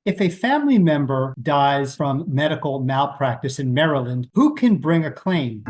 If a family member dies from medical malpractice in Maryland, who can bring a claim?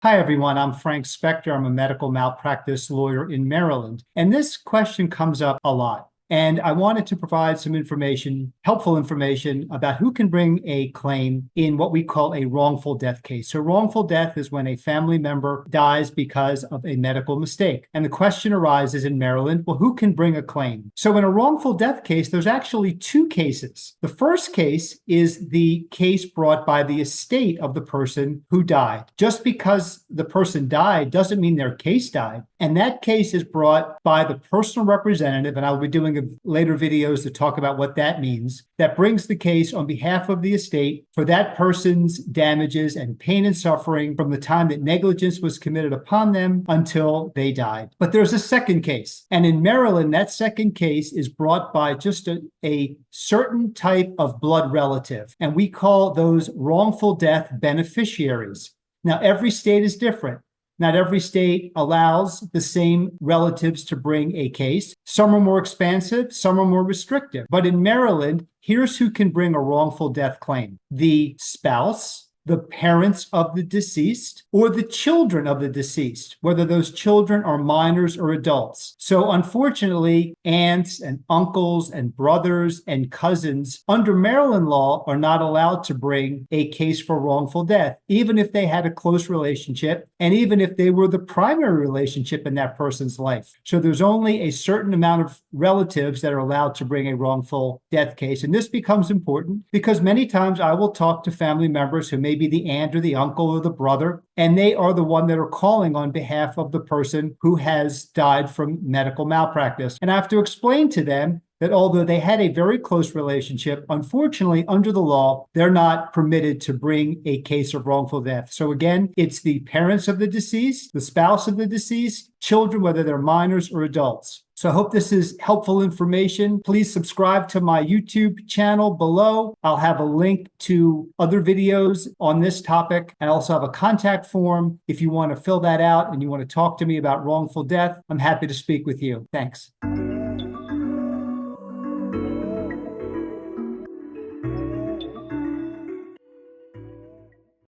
Hi, everyone. I'm Frank Spector. I'm a medical malpractice lawyer in Maryland. And this question comes up a lot. And I wanted to provide some information, helpful information about who can bring a claim in what we call a wrongful death case. So wrongful death is when a family member dies because of a medical mistake. And the question arises in Maryland, well, who can bring a claim? So in a wrongful death case, there's actually two cases. The first case is the case brought by the estate of the person who died. Just because the person died doesn't mean their case died. And that case is brought by the personal representative, and I'll be doing later videos to talk about what that means, that brings the case on behalf of the estate for that person's damages and pain and suffering from the time that negligence was committed upon them until they died. But there's a second case. And in Maryland, that second case is brought by just a certain type of blood relative. And we call those wrongful death beneficiaries. Now, every state is different. Not every state allows the same relatives to bring a case. Some are more expansive, some are more restrictive. But in Maryland, here's who can bring a wrongful death claim: the spouse, the parents of the deceased, or the children of the deceased, whether those children are minors or adults. So unfortunately, aunts and uncles and brothers and cousins under Maryland law are not allowed to bring a case for wrongful death, even if they had a close relationship and even if they were the primary relationship in that person's life. So there's only a certain amount of relatives that are allowed to bring a wrongful death case. And this becomes important because many times I will talk to family members who may be the aunt or the uncle or the brother, and they are the one that are calling on behalf of the person who has died from medical malpractice. And I have to explain to them that although they had a very close relationship, unfortunately, under the law, they're not permitted to bring a case of wrongful death. So again, it's the parents of the deceased, the spouse of the deceased, children, whether they're minors or adults. So I hope this is helpful information. Please subscribe to my YouTube channel below. I'll have a link to other videos on this topic. And I also have a contact form. If you want to fill that out and you want to talk to me about wrongful death, I'm happy to speak with you. Thanks.